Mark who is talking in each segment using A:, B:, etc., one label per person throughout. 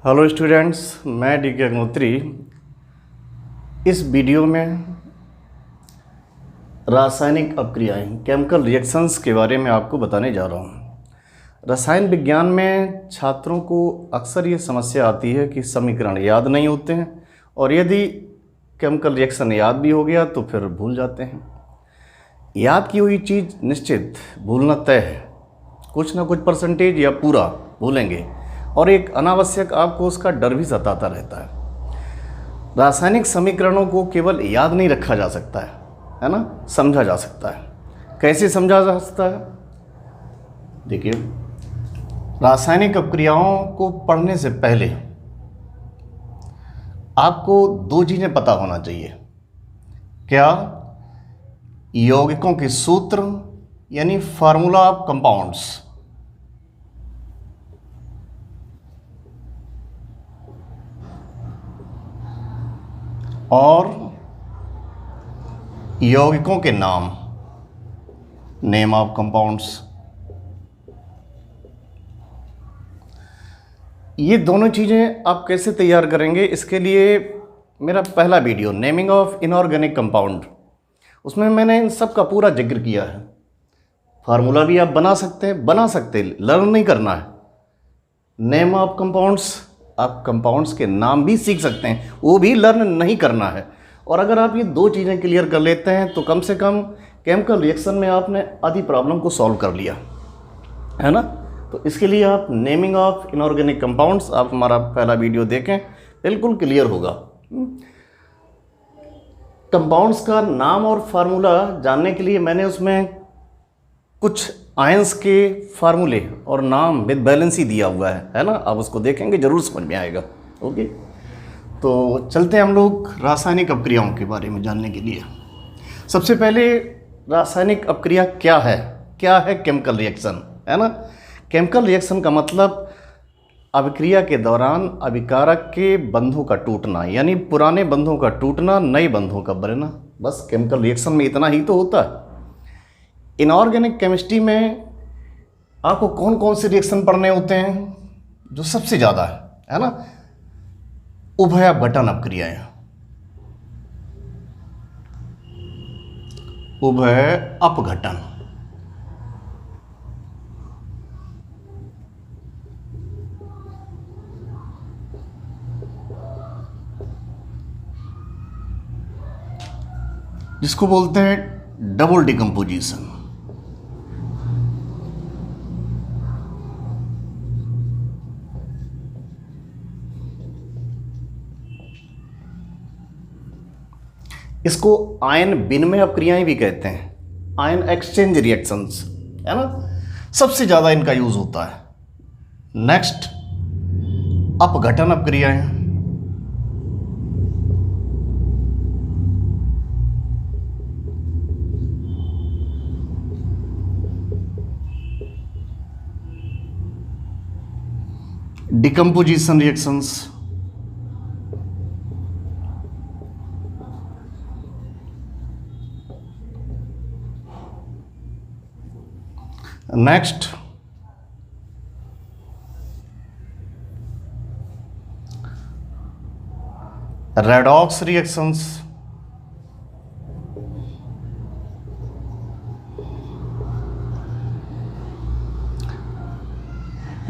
A: Hello students, मैं D के अग्निहोत्री। इस वीडियो में रासायनिक अपक्रियाएं केमिकल रिएक्शंस के बारे में आपको बताने जा रहा हूँ। रसायन विज्ञान में छात्रों को अक्सर ये समस्या आती है कि समीकरण याद नहीं होते हैं और यदि केमिकल रिएक्शन याद भी हो गया तो फिर भूल जाते हैं। याद की हुई चीज़ निश्चित भूलना तय है, कुछ ना कुछ परसेंटेज या पूरा भूलेंगे और एक अनावश्यक आपको उसका डर भी सताता रहता है। रासायनिक समीकरणों को केवल याद नहीं रखा जा सकता है ना, समझा जा सकता है। कैसे समझा जा सकता है? देखिए, रासायनिक अपक्रियाओं को पढ़ने से पहले आपको दो चीज़ें पता होना चाहिए। क्या? यौगिकों के सूत्र यानी फार्मूला ऑफ कंपाउंड्स, और यौगिकों के नाम, नेम ऑफ कंपाउंड्स। ये दोनों चीज़ें आप कैसे तैयार करेंगे, इसके लिए मेरा पहला video naming of inorganic compound, उसमें मैंने इन सब का पूरा जिक्र किया है। फार्मूला भी आप बना सकते हैं, लर्न नहीं करना है। नेम ऑफ कंपाउंड्स, आप कंपाउंड्स के नाम भी सीख सकते हैं, वो भी लर्न नहीं करना है। और अगर आप ये दो चीज़ें क्लियर कर लेते हैं तो कम से कम केमिकल रिएक्शन में आपने आधी प्रॉब्लम को सॉल्व कर लिया है ना। तो इसके लिए आप नेमिंग ऑफ इनऑर्गेनिक कंपाउंड्स, आप हमारा पहला वीडियो देखें, बिल्कुल क्लियर होगा। कंपाउंड्स का नाम और फार्मूला जानने के लिए मैंने उसमें कुछ आयंस के फार्मूले और नाम विद बैलेंस ही दिया हुआ है ना। आप उसको देखेंगे जरूर समझ में आएगा। ओके, तो चलते हैं हम लोग रासायनिक अपक्रियाओं के बारे में जानने के लिए। सबसे पहले रासायनिक अपक्रिया क्या है केमिकल रिएक्शन, है ना। केमिकल रिएक्शन का मतलब अभिक्रिया के दौरान अभिकारक के बंधों का टूटना, यानी पुराने बंधों का टूटना, नए बंधों का बनना। बस केमिकल रिएक्शन में इतना ही तो होता है। इनऑर्गेनिक केमिस्ट्री में आपको कौन कौन से रिएक्शन पढ़ने होते हैं? जो सबसे ज़्यादा है ना, उभय अपघटन अपक्रियाएं। उभय अपघटन, जिसको बोलते हैं डबल डिकम्पोजिशन। इसको आयन विनिमय अपक्रियाएं भी कहते हैं, आयन एक्सचेंज रिएक्शंस, है ना। सबसे ज़्यादा इनका यूज होता है। नेक्स्ट, अपघटन अपक्रियाएं। Decomposition reactions. Next, redox reactions.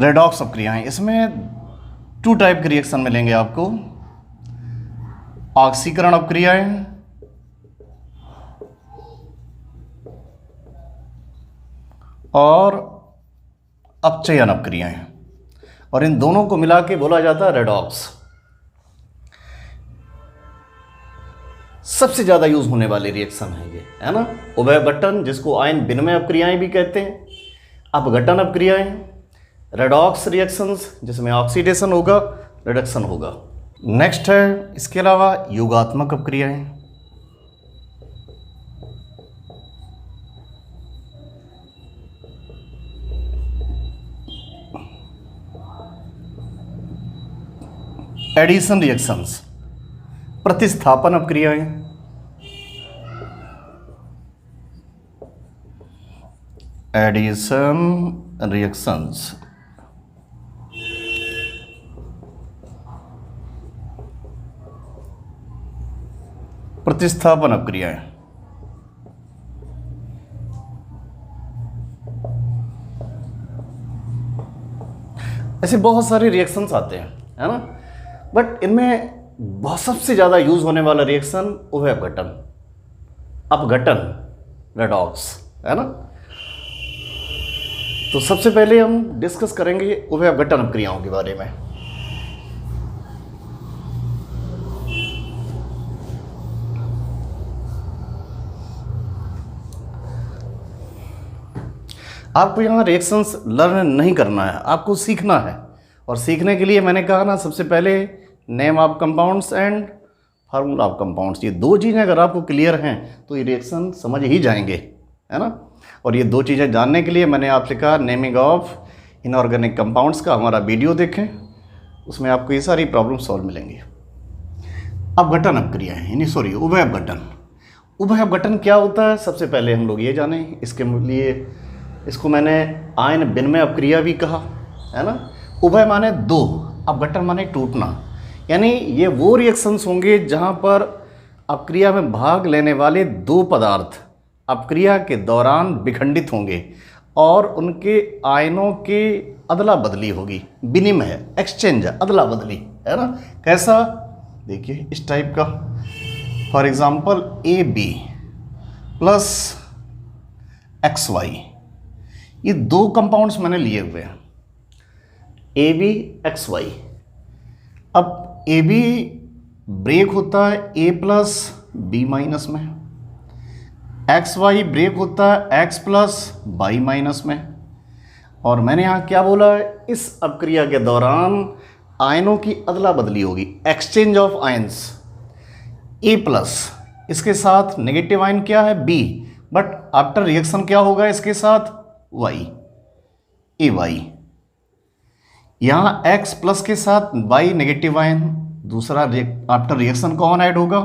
A: Redox अपक्रियाएं, इसमें टू टाइप के रिएक्शन मिलेंगे आपको। ऑक्सीकरण अपक्रियाएं और अपचयन अपक्रियाएं, और इन दोनों को मिला के बोला जाता है रेडॉक्स। सबसे ज्यादा यूज होने वाले रिएक्शन है ये, है ना। उभय अपघटन, जिसको आयन विनिमय अपक्रियाएं भी कहते हैं, अपघटन अपक्रियाएं, रेडॉक्स रिएक्शंस जिसमें ऑक्सीडेशन होगा, रिडक्शन होगा। नेक्स्ट है इसके अलावा योगात्मक अपक्रियाएं। एडिशन रिएक्शंस, प्रतिस्थापन अपक्रियाएं। एडिशन रिएक्शंस, प्रतिस्थापन अपक्रियाएं। ऐसे बहुत सारे रिएक्शंस आते हैं, है ना, बट इनमें बहुत सबसे ज़्यादा यूज होने वाला रिएक्शन उभय अपघटन, अपघटन, रेडॉक्स, है ना। तो सबसे पहले हम डिस्कस करेंगे उभय अपघटन अपक्रियाओं के बारे में। आपको यहाँ रिएक्शंस लर्न नहीं करना है, आपको सीखना है। और सीखने के लिए मैंने कहा ना, सबसे पहले name of compounds and formula of compounds, ये दो चीज़ें अगर आपको क्लियर हैं तो ये रिएक्शन समझ ही जाएंगे, है ना। और ये दो चीज़ें जानने के लिए मैंने आपसे कहा नेमिंग ऑफ इनऑर्गेनिक कंपाउंड्स का हमारा वीडियो देखें, उसमें आपको ये सारी प्रॉब्लम सॉल्व मिलेंगी। अपघटन अपक्रियाएं, यानी सॉरी उभय अपघटन। उभय अपघटन क्या होता है, सबसे पहले हम लोग ये जानें। इसके लिए इसको मैंने आयन विनिमय अपक्रिया भी कहा, है ना। उभय माने दो, अपघटन माने टूटना, यानी ये वो रिएक्शंस होंगे जहाँ पर अपक्रिया में भाग लेने वाले दो पदार्थ अपक्रिया के दौरान विखंडित होंगे और उनके आयनों के अदला बदली होगी, विनिमय, एक्सचेंज, अदला बदली, है ना। कैसा, देखिए इस टाइप का, for example AB plus XY, ये दो कंपाउंड्स मैंने लिए हुए हैं, AB XY। अब AB ब्रेक होता है A प्लस B माइनस में, XY ब्रेक होता है X प्लस Y माइनस में। और मैंने यहाँ क्या बोला है, इस अपक्रिया के दौरान आयनों की अदला बदली होगी, exchange of ions. A plus इसके साथ नेगेटिव आयन क्या है B, बट आफ्टर रिएक्शन क्या होगा इसके साथ Y, AY। यहाँ X प्लस के साथ Y नेगेटिव आयन, दूसरा आफ्टर रिएक्शन कौन ऐड होगा,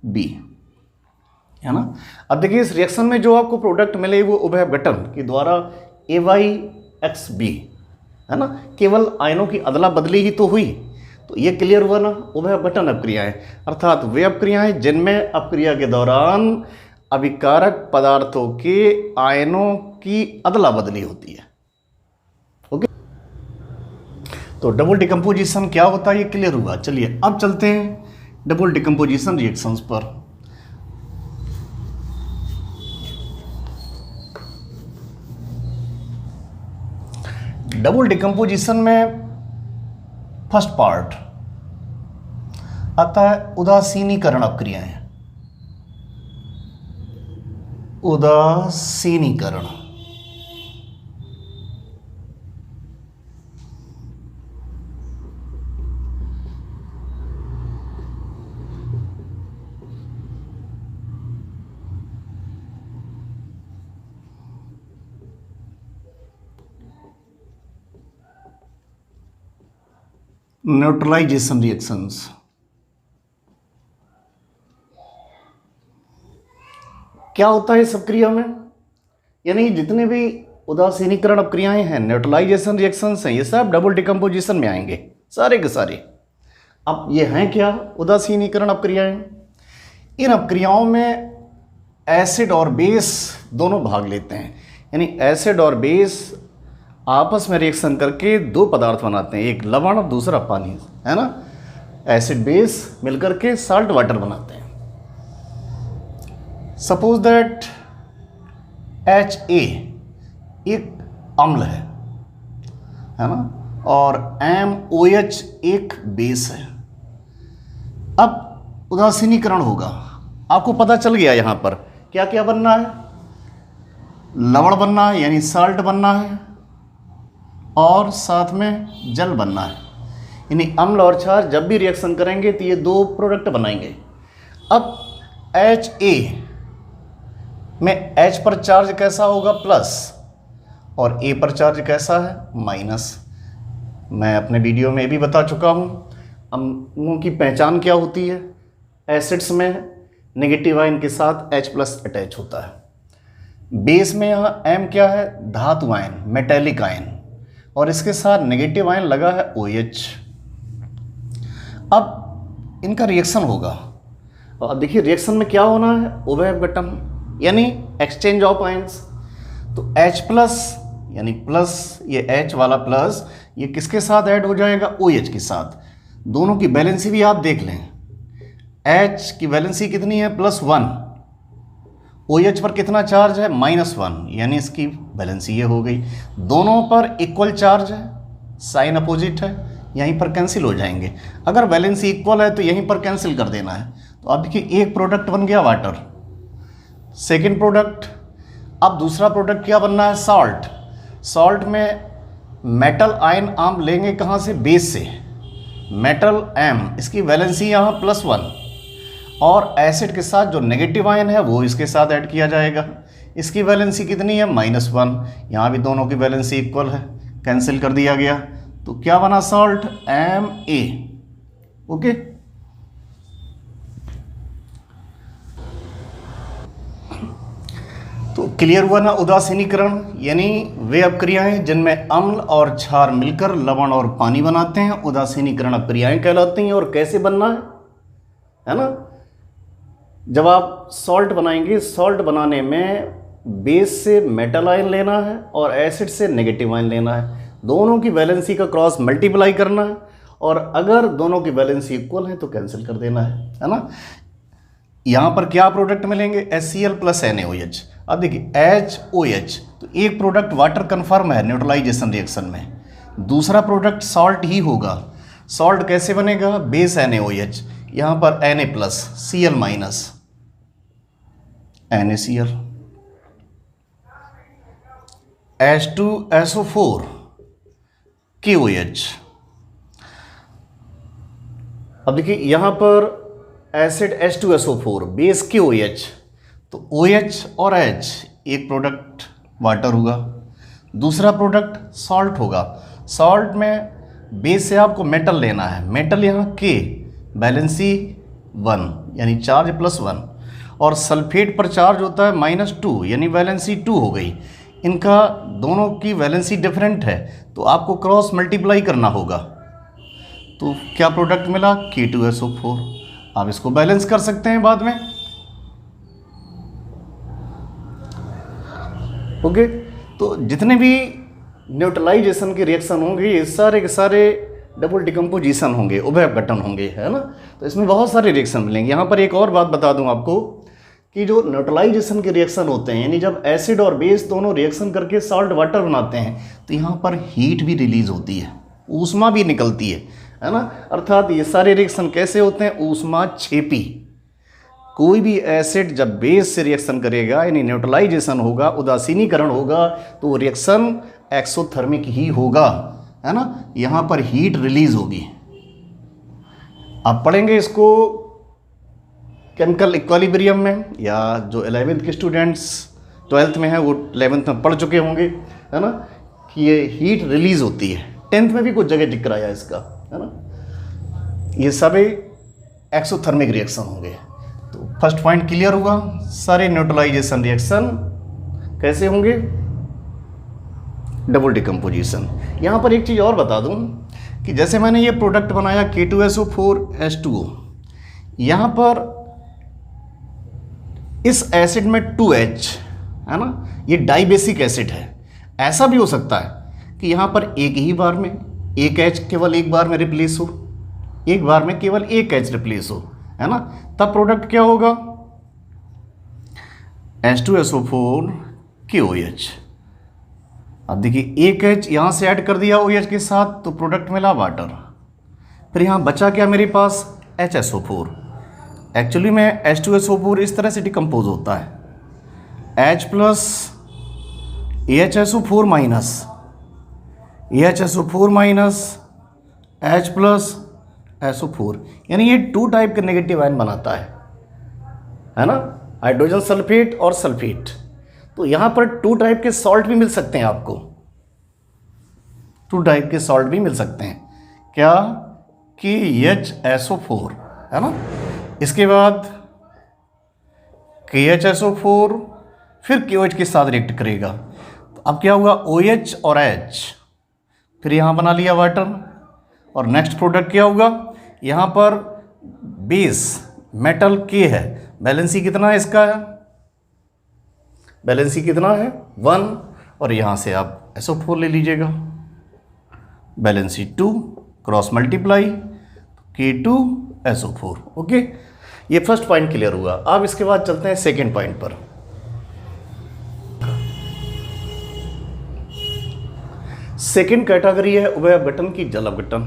A: B, है ना। अब देखिए इस रिएक्शन में जो आपको प्रोडक्ट मिले वो उभय अपघटन के द्वारा AYXB, है ना, केवल आयनों की अदला बदली ही तो हुई। तो ये क्लियर हुआ ना, उभय अपघटन अपक्रियाएं, अर्थात वे अपक्रियाएं जिनमें अपक्रिया के दौरान अभिकारक पदार्थों के आयनों की अदला बदली होती है। ओके, तो डबल डिकम्पोजिशन क्या होता है ये क्लियर हुआ। चलिए अब चलते हैं डबल डिकम्पोजिशन रिएक्शंस पर। डबल डिकम्पोजिशन में फर्स्ट पार्ट आता है उदासीनीकरण अपक्रियाएं। उदासीनीकरण, न्यूट्रलाइजेशन रिएक्शंस। क्या होता है इस अपक्रिया में, यानी जितने भी उदासीनीकरण अपक्रियाएं हैं, न्यूट्रलाइजेशन रिएक्शंस हैं, ये सब डबल डिकम्पोजिशन में आएंगे सारे के सारे। अब ये हैं क्या उदासीनीकरण अपक्रियाएं। इन अपक्रियाओं में एसिड और बेस दोनों भाग लेते हैं, यानी एसिड और बेस आपस में रिएक्शन करके दो पदार्थ बनाते हैं, एक लवण और दूसरा पानी, है ना। एसिड बेस मिलकर के साल्ट वाटर बनाते हैं। सपोज दैट HA एक अम्ल है ना, और MOH एक बेस है। अब उदासीनीकरण होगा, आपको पता चल गया यहाँ पर क्या क्या बनना है, लवण बनना है यानी साल्ट बनना है, और साथ में जल बनना है, यानी अम्ल और क्षार जब भी रिएक्शन करेंगे तो ये दो प्रोडक्ट बनाएंगे। अब HA में H पर चार्ज कैसा होगा, प्लस, और A पर चार्ज कैसा है, माइनस। मैं अपने वीडियो में भी बता चुका हूँ अम्लों की पहचान क्या होती है। एसिड्स में नेगेटिव आयन के साथ H प्लस अटैच होता है। बेस में यहाँ M क्या है, धातु आयन, मेटेलिक आयन, और इसके साथ नेगेटिव आयन लगा है OH। अब इनका रिएक्शन होगा, और अब देखिए रिएक्शन में क्या होना है, उभयघटन यानी एक्सचेंज ऑफ आयंस। तो H प्लस यानी प्लस, ये H वाला प्लस ये किसके साथ ऐड हो जाएगा, OH के साथ। दोनों की वैलेंसी भी आप देख लें, H की वैलेंसी कितनी है +1, OH पर कितना चार्ज है -1, यानी इसकी वैलेंसी ये हो गई। दोनों पर इक्वल चार्ज है, साइन अपोजिट है, यहीं पर कैंसिल हो जाएंगे। अगर वैलेंसी इक्वल है तो यहीं पर कैंसिल कर देना है। तो अब देखिए एक प्रोडक्ट बन गया वाटर, सेकेंड प्रोडक्ट। अब दूसरा प्रोडक्ट क्या बनना है, सॉल्ट। सॉल्ट में मेटल आयन आम लेंगे कहाँ से, बेस से, मेटल M, इसकी वैलेंसी यहाँ +1, और एसिड के साथ जो नेगेटिव आयन है वो इसके साथ ऐड किया जाएगा। इसकी वैलेंसी कितनी है -1, यहाँ भी दोनों की वैलेंसी इक्वल है, कैंसिल कर दिया गया। तो क्या बना सॉल्ट, Ma। ओके, तो क्लियर हुआ ना। उदासीनीकरण यानी वे अपक्रियाएं जिनमें अम्ल और क्षार मिलकर लवण और पानी बनाते हैं, उदासीनीकरण अपक्रियाएं कहलाती हैं। और कैसे बनना है ना, जब आप सॉल्ट बनाएंगे, सॉल्ट बनाने में बेस से मेटल आयन लेना है और एसिड से नेगेटिव आयन लेना है। दोनों की वैलेंसी का क्रॉस मल्टीप्लाई करना है, और अगर दोनों की वैलेंसी इक्वल है तो कैंसिल कर देना है ना। यहाँ पर क्या प्रोडक्ट मिलेंगे, HCl + NaOH। अब देखिए HOH, तो एक प्रोडक्ट वाटर कन्फर्म है न्यूट्रलाइजेशन रिएक्शन में, दूसरा प्रोडक्ट सॉल्ट ही होगा। सॉल्ट कैसे बनेगा, बेस NaOH, यहाँ पर Na+, Cl-, NaCl, H2SO4, KOH। अब देखिए यहाँ पर एसिड H2SO4, बेस KOH, तो OH और H एक प्रोडक्ट वाटर होगा, दूसरा प्रोडक्ट सॉल्ट होगा। सॉल्ट में बेस से आपको मेटल लेना है, मेटल यहाँ K, वैलेंसी 1 यानी चार्ज +1, और सल्फेट पर चार्ज होता है -2 यानी वैलेंसी 2 हो गई। इनका दोनों की वैलेंसी डिफरेंट है, तो आपको क्रॉस मल्टीप्लाई करना होगा। तो क्या प्रोडक्ट मिला, K2SO4। आप इसको बैलेंस कर सकते हैं बाद में। ओके, तो जितने भी न्यूट्रलाइजेशन के रिएक्शन होंगे ये सारे के सारे डबल डिकम्पोजिशन होंगे, उभयघटन होंगे, है ना। तो इसमें बहुत सारे रिएक्शन मिलेंगे। यहाँ पर एक और बात बता दूँ आपको कि जो न्यूट्रलाइजेशन के रिएक्शन होते हैं, यानी जब एसिड और बेस दोनों रिएक्शन करके सॉल्ट वाटर बनाते हैं, तो यहाँ पर हीट भी रिलीज होती है, ऊष्मा भी निकलती है ना। अर्थात ये सारे रिएक्शन कैसे होते हैं, ऊष्मा छेपी। कोई भी एसिड जब बेस से रिएक्शन करेगा यानी न्यूट्रलाइजेशन होगा, उदासीनीकरण होगा, तो वो रिएक्शन एक्सोथर्मिक ही होगा, है ना। यहाँ पर हीट रिलीज होगी। आप पढ़ेंगे इसको केमिकल इक्विलिब्रियम में, या जो 11th के स्टूडेंट्स 12th में हैं वो 11th में पढ़ चुके होंगे, है ना, कि ये हीट रिलीज होती है। 10th में भी कुछ जगह जिक्र आया इसका, है ना। ये सभी एक्सोथर्मिक रिएक्शन होंगे। तो फर्स्ट पॉइंट क्लियर हुआ, सारे न्यूट्रलाइजेशन रिएक्शन कैसे होंगे, डबल डिकम्पोजिशन। यहाँ पर एक चीज़ और बता दूँ कि जैसे मैंने ये प्रोडक्ट बनाया K2SO4H2O, यहाँ पर इस एसिड में 2H है ना, ये डाइबेसिक एसिड है। ऐसा भी हो सकता है कि यहाँ पर एक ही बार में एक H केवल एक बार में रिप्लेस हो, एक बार में केवल एक H रिप्लेस हो, है ना। तब प्रोडक्ट क्या होगा, H2SO4KOH। अब देखिए एक H यहाँ से ऐड कर दिया OH के साथ, तो प्रोडक्ट मिला वाटर। फिर यहाँ बचा क्या मेरे पास, HSO4। एक्चुअली में H2SO4 इस तरह से डिकम्पोज होता है, H plus AHSO4 minus AHSO4 minus H plus SO4, यानी ये 2 टाइप के नेगेटिव आयन बनाता है ना, हाइड्रोजन सल्फेट और सल्फेट। तो यहाँ पर 2 टाइप के सॉल्ट भी मिल सकते हैं आपको, 2 टाइप के सॉल्ट भी मिल सकते हैं। क्या, KHSO4, है ना, इसके बाद KHSO4 फिर KOH के साथ रिएक्ट करेगा। तो अब क्या हुआ, OH और H, फिर यहाँ बना लिया वाटर। और नेक्स्ट प्रोडक्ट क्या होगा, यहाँ पर बेस मेटल के है, वैलेंसी कितना है इसका, वैलेंसी कितना है 1, और यहाँ से आप SO4 ले लीजिएगा, valency 2, cross multiply K2SO4। Okay, ये फर्स्ट पॉइंट क्लियर हुआ। अब इसके बाद चलते हैं सेकेंड पॉइंट पर। सेकेंड कैटेगरी है उभय अपघटन की जल अपघटन।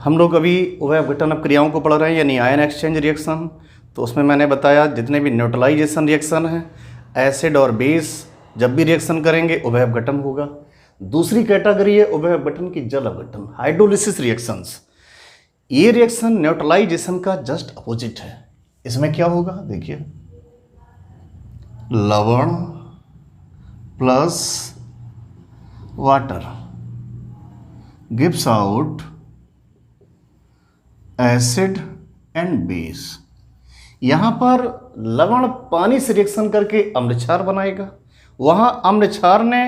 A: हम लोग अभी उभय अपघटन क्रियाओं को पढ़ रहे हैं, यानी आयन एक्सचेंज रिएक्शन। तो उसमें मैंने बताया जितने भी न्यूट्रलाइजेशन रिएक्शन हैं, एसिड और बेस जब भी रिएक्शन करेंगे उभय अपघटन होगा। दूसरी कैटेगरी है उभय अपघटन की जल अपघटन, हाइड्रोलिसिस रिएक्शंस। ये रिएक्शन न्यूट्रलाइजेशन का जस्ट अपोजिट है। इसमें क्या होगा देखिए, लवण plus water gives out acid and base. यहां पर लवण पानी से रिएक्शन करके अम्ल क्षार बनाएगा, वहां अम्ल क्षार ने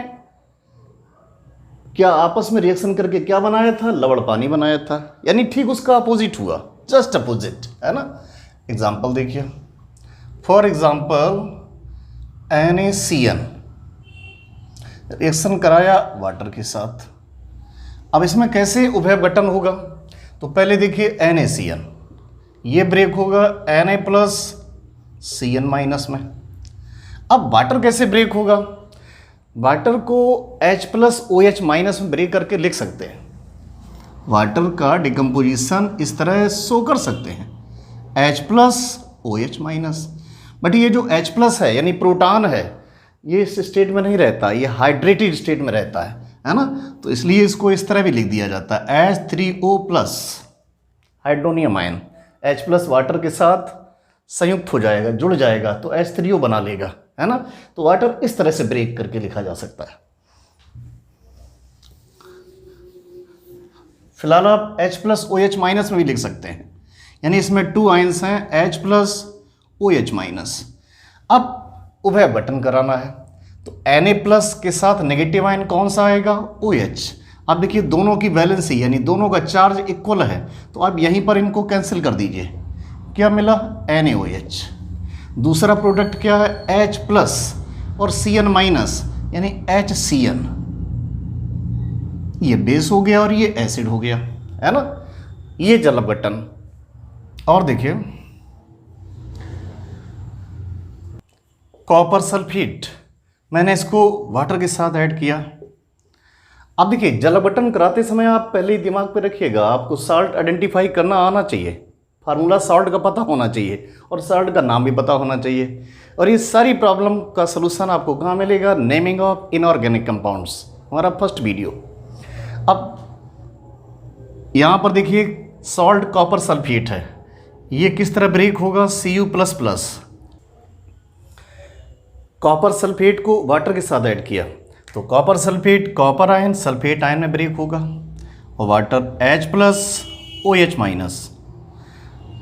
A: क्या आपस में रिएक्शन करके क्या बनाया था, लवण पानी बनाया था, यानी ठीक उसका अपोजिट हुआ, जस्ट अपोजिट, है ना। एग्जाम्पल देखिए, फॉर एग्जाम्पल NaCN रिएक्शन कराया वाटर के साथ। अब इसमें कैसे उभय अपघटन होगा, तो पहले देखिए NaCN, ये ब्रेक होगा Na प्लस Cn माइनस में। अब वाटर कैसे ब्रेक होगा, वाटर को H प्लस OH माइनस में ब्रेक करके लिख सकते हैं। वाटर का डिकम्पोजिशन इस तरह शो कर सकते हैं, H plus OH minus. But ये जो H प्लस है यानी प्रोटॉन है, ये इस स्टेट में नहीं रहता, ये हाइड्रेटेड स्टेट में रहता है ना। तो इसलिए इसको इस तरह भी लिख दिया जाता है H3O plus hydronium ion, H plus water के साथ संयुक्त हो जाएगा, जुड़ जाएगा तो H3O बना लेगा, है ना। तो वाटर इस तरह से ब्रेक करके लिखा जा सकता है। फिलहाल आप H प्लस OH माइनस में भी लिख सकते हैं, यानी इसमें 2 आयंस हैं H प्लस OH माइनस। अब उभय अपघटन कराना है तो Na प्लस के साथ नेगेटिव आयन कौन सा आएगा, OH। अब देखिए दोनों की वैलेंसी यानी दोनों का चार्ज इक्वल है, तो अब यहीं पर इनको कैंसिल कर दीजिए, क्या मिला NaOH। दूसरा प्रोडक्ट क्या है H प्लस और Cn माइनस यानी HCN, ये बेस हो गया और ये एसिड हो गया, है ना। ये जल अपघटन। और देखिए कॉपर सल्फेट, मैंने इसको वाटर के साथ ऐड किया। अब देखिए जल अपघटन कराते समय आप पहले ही दिमाग पे रखिएगा, आपको साल्ट आइडेंटिफाई करना आना चाहिए, फार्मूला साल्ट का पता होना चाहिए और साल्ट का नाम भी पता होना चाहिए। और ये सारी प्रॉब्लम का सलूशन आपको कहाँ मिलेगा, नेमिंग ऑफ इनऑर्गेनिक कंपाउंड्स, हमारा फर्स्ट वीडियो। अब यहाँ पर देखिए सॉल्ट कॉपर सल्फेट है, ये किस तरह ब्रेक होगा, Cu++। कॉपर सल्फेट को वाटर के साथ ऐड किया तो copper sulphate copper ion sulphate ion में ब्रेक होगा और water H plus OH minus.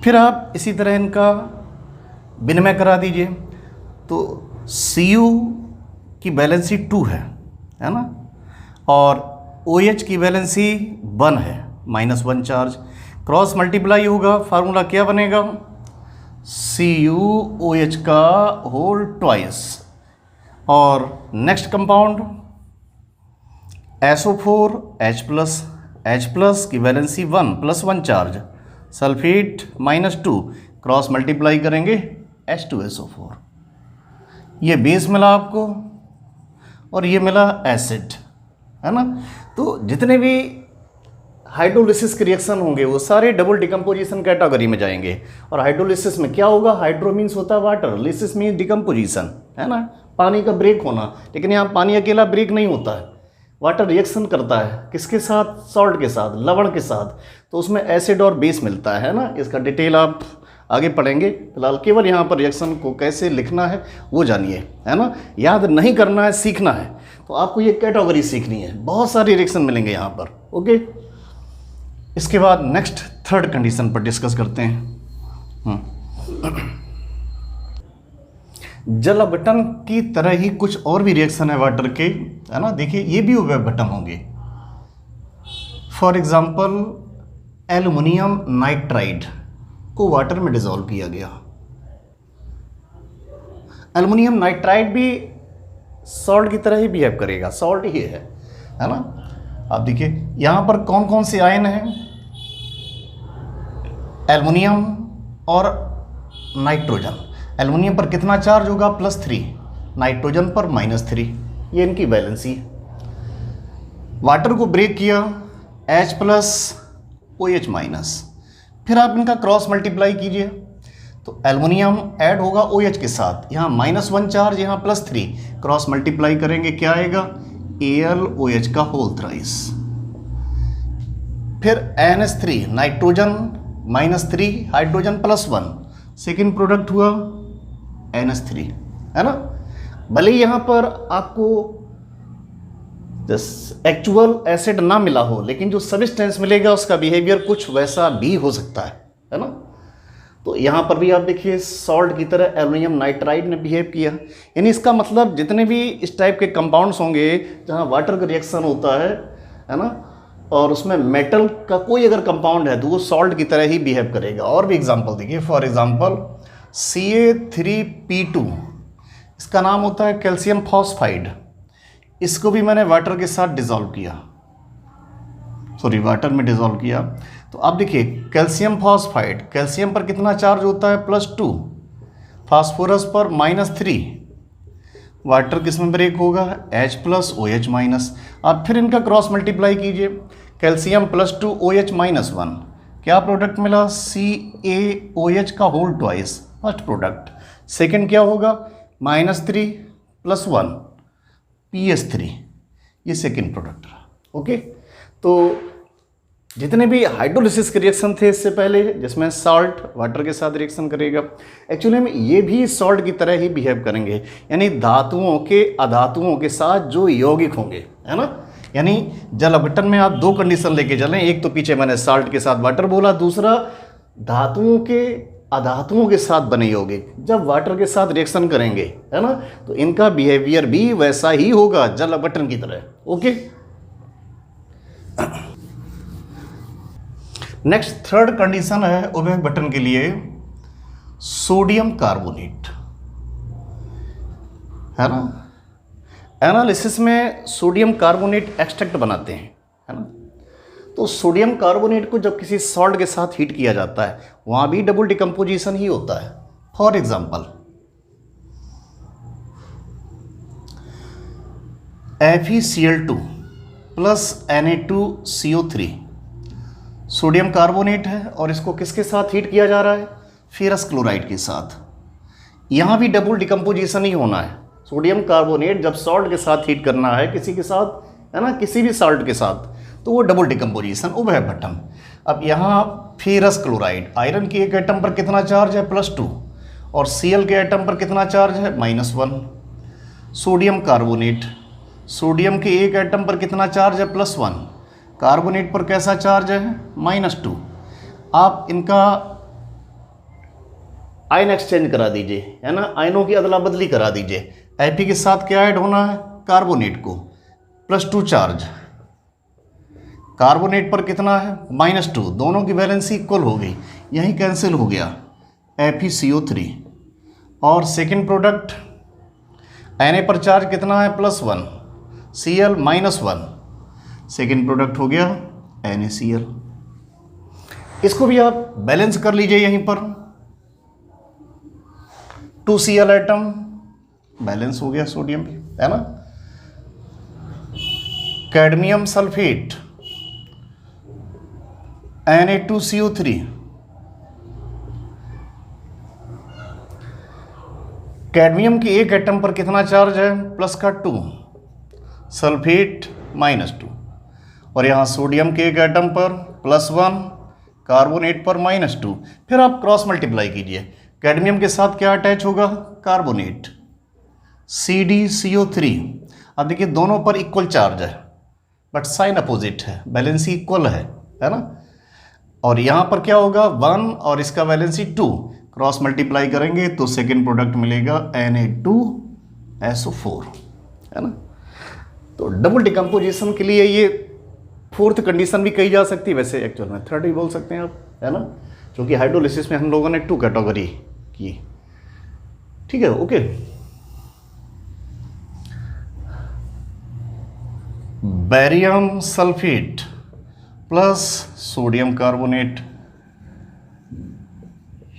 A: फिर आप इसी तरह इनका विनिमय करा दीजिए तो Cu की वैलेंसी 2 है ना, और OH की वैलेंसी 1 है, -1 चार्ज। क्रॉस मल्टीप्लाई होगा, फार्मूला क्या बनेगा, CuOH का होल ट्वाइस। और next compound SO4 H plus की valency 1 +1 charge, sulphate -2, cross multiply करेंगे H2SO4। ये बेस मिला आपको और ये मिला एसिड, है ना। तो जितने भी हाइड्रोलिसिस के रिएक्शन होंगे वो सारे डबल डिकम्पोजिशन कैटेगरी में जाएंगे। और हाइड्रोलिसिस में क्या होगा, हाइड्रो मीन्स होता है वाटर, लिसिस मीन्स डिकम्पोजिशन, है ना, पानी का ब्रेक होना। लेकिन यहाँ पानी अकेला ब्रेक नहीं होता है, वाटर रिएक्शन करता है किसके साथ, सॉल्ट के साथ, लवण के साथ, तो उसमें एसिड और बेस मिलता है ना। इसका डिटेल आप आगे पढ़ेंगे, फिलहाल केवल यहाँ पर रिएक्शन को कैसे लिखना है वो जानिए, है ना। याद नहीं करना है, सीखना है। तो आपको ये कैटेगरी सीखनी है, बहुत सारी रिएक्शन मिलेंगे यहाँ पर, ओके। इसके बाद नेक्स्ट थर्ड कंडीशन पर डिस्कस करते हैं। जल अपघटन की तरह ही कुछ और भी रिएक्शन है वाटर के, है ना। देखिए ये भी उभय अपघटन होंगे। फॉर एग्जांपल एल्युमिनियम नाइट्राइड को वाटर में डिसॉल्व किया गया। एल्युमिनियम नाइट्राइड भी सॉल्ट की तरह ही बिहेव करेगा, सॉल्ट ही है ना। आप देखिए यहाँ पर कौन कौन से आयन हैं, एल्युमिनियम और नाइट्रोजन। एल्युमिनियम पर कितना चार्ज होगा, +3, नाइट्रोजन पर -3, ये इनकी वैलेंसी है। वाटर को ब्रेक किया, H+ OH-, फिर आप इनका क्रॉस मल्टीप्लाई कीजिए तो एल्युमिनियम ऐड होगा OH के साथ, यहाँ -1 चार्ज, यहाँ +3, क्रॉस मल्टीप्लाई करेंगे क्या आएगा, AlOH का होल थ्राइस। फिर NH3, nitrogen -3, hydrogen +1, second product हुआ NH3, है ना। भले ही यहाँ पर आपको एक्चुअल एसिड ना मिला हो, लेकिन जो सब्सटेंस मिलेगा उसका बिहेवियर कुछ वैसा भी हो सकता है ना। तो यहाँ पर भी आप देखिए सॉल्ट की तरह एल्युमिनियम नाइट्राइड ने बिहेव किया, यानी इसका मतलब जितने भी इस टाइप के कंपाउंड्स होंगे जहाँ वाटर का रिएक्शन होता है ना, और उसमें मेटल का कोई अगर कंपाउंड है तो वो सॉल्ट की तरह ही बिहेव करेगा। और भी एग्जांपल देखिए, फॉर एग्जांपल Ca3P2, इसका नाम होता है कैल्शियम फॉस्फाइड। इसको भी मैंने वाटर के साथ डिज़ोल्व किया, वाटर में डिज़ोल्व किया, तो आप देखिए कैल्शियम फॉस्फाइड, कैल्शियम पर कितना चार्ज होता है, +2, फास्फोरस पर -3, वाटर किस में ब्रेक होगा, H+ OH-। आप फिर इनका क्रॉस मल्टीप्लाई कीजिए, कैल्शियम +2 OH-1, क्या प्रोडक्ट मिला, CaOH का whole twice, first product. Second क्या होगा, -3 + 1 PS3, ये सेकेंड प्रोडक्ट रहा। ओके, तो जितने भी हाइड्रोलिसिस के रिएक्शन थे इससे पहले, जिसमें सॉल्ट वाटर के साथ रिएक्शन करेगा, एक्चुअली में ये भी सॉल्ट की तरह ही बिहेव करेंगे, यानी धातुओं के अधातुओं के साथ जो यौगिक होंगे, है ना। यानी जल अपघटन में आप दो कंडीशन लेके चलें, एक तो पीछे मैंने सॉल्ट के साथ वाटर बोला, दूसरा धातुओं के अधातुओं के साथ बने यौगिक जब वाटर के साथ रिएक्शन करेंगे, है ना, तो इनका बिहेवियर भी वैसा ही होगा जल अपघटन की तरह। ओके, नेक्स्ट थर्ड कंडीशन है उभय अपघटन के लिए, सोडियम कार्बोनेट, है ना। एनालिसिस में सोडियम कार्बोनेट एक्सट्रैक्ट बनाते हैं, है ना। तो सोडियम कार्बोनेट को जब किसी सॉल्ट के साथ हीट किया जाता है वहाँ भी डबल डिकम्पोजिशन ही होता है। For example FeCl2 plus Na2CO3 sodium carbonate है और इसको किसके साथ हीट किया जा रहा है, फेरस क्लोराइड के साथ। यहाँ भी डबल डिकम्पोजिशन ही होना है। सोडियम कार्बोनेट जब सॉल्ट के साथ हीट करना है किसी के साथ, है ना, किसी भी सॉल्ट के साथ, तो वो डबल डिकम्पोजिशन, उभय अपघटन। अब यहाँ फेरस क्लोराइड, आयरन के एक एटम पर कितना चार्ज है, +2, और Cl के एटम पर कितना चार्ज है, -1। सोडियम कार्बोनेट, सोडियम के एक एटम पर कितना चार्ज है, +1, कार्बोनेट पर कैसा चार्ज है, -2। आप इनका आयन एक्सचेंज करा दीजिए, है ना, आयनों की अदला बदली करा दीजिए। Fe के साथ क्या ऐड होना है, कार्बोनेट को, +2 चार्ज, कार्बोनेट पर कितना है, -2, दोनों की वैलेंसी इक्वल हो गई, यही कैंसिल हो गया, FeCO3। और सेकेंड प्रोडक्ट Na पर चार्ज कितना है, +1, Cl -1, सेकेंड प्रोडक्ट हो गया NaCl। इसको भी आप बैलेंस कर लीजिए, यहीं पर 2Cl एटम बैलेंस हो गया, सोडियम भी, है ना। कैडमियम सल्फेट Na2CO3, कैडमियम के एक एटम पर कितना चार्ज है, +2, सल्फेट -2, और यहाँ सोडियम के एक एटम पर +1, कार्बोनेट पर -2। फिर आप क्रॉस मल्टीप्लाई कीजिए, कैडमियम के साथ क्या अटैच होगा, कार्बोनेट, CdCO3। अब देखिए दोनों पर इक्वल चार्ज है बट साइन अपोजिट है, वैलेंसी इक्वल है ना। और यहाँ पर क्या होगा, 1 और इसका वैलेंसी 2, क्रॉस मल्टीप्लाई करेंगे तो सेकेंड प्रोडक्ट मिलेगा Na2SO4, है ना। तो डबल डिकम्पोजिशन के लिए ये फोर्थ कंडीशन भी कही जा सकती है, वैसे एक्चुअल में थर्ड भी बोल सकते हैं आप, है ना, क्योंकि हाइड्रोलिसिस में हम लोगों ने 2 कैटेगरी की। ठीक है, okay. Barium sulphate plus sodium carbonate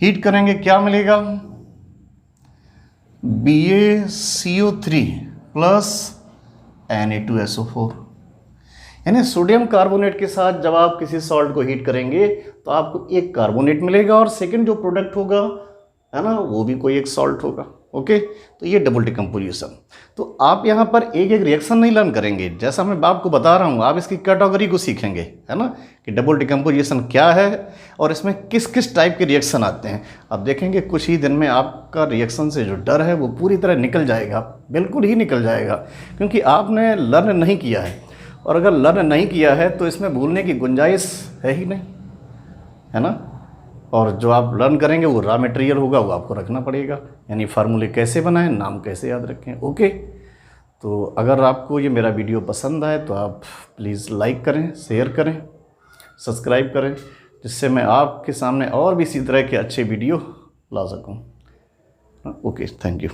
A: heat करेंगे, क्या मिलेगा? BaCO3 plus Na2SO4। यानी सोडियम कार्बोनेट के साथ जब आप किसी सॉल्ट को हीट करेंगे तो आपको एक कार्बोनेट मिलेगा और सेकंड जो प्रोडक्ट होगा, है ना, वो भी कोई एक सॉल्ट होगा। ओके, तो ये डबल डिकम्पोजिशन। तो आप यहाँ पर एक एक रिएक्शन नहीं लर्न करेंगे, जैसा मैं आपको बता रहा हूँ, आप इसकी कैटेगरी को सीखेंगे, है ना, कि डबल डिकम्पोजिशन क्या है और इसमें किस किस टाइप के रिएक्शन आते हैं। अब देखेंगे कुछ ही दिन में आपका रिएक्शन से जो डर है वो पूरी तरह निकल जाएगा, बिल्कुल ही निकल जाएगा, क्योंकि आपने लर्न नहीं किया है। और अगर लर्न नहीं किया है तो इसमें भूलने की गुंजाइश है ही नहीं, है ना। और जो आप लर्न करेंगे वो रॉ मटेरियल होगा, वो आपको रखना पड़ेगा, यानी फार्मूले कैसे बनाएं, नाम कैसे याद रखें। ओके, तो अगर आपको ये मेरा वीडियो पसंद आए तो आप प्लीज़ लाइक करें, शेयर करें, सब्सक्राइब करें, जिससे मैं आपके सामने और भी इसी तरह के अच्छे वीडियो ला सकूं। Okay, thank you.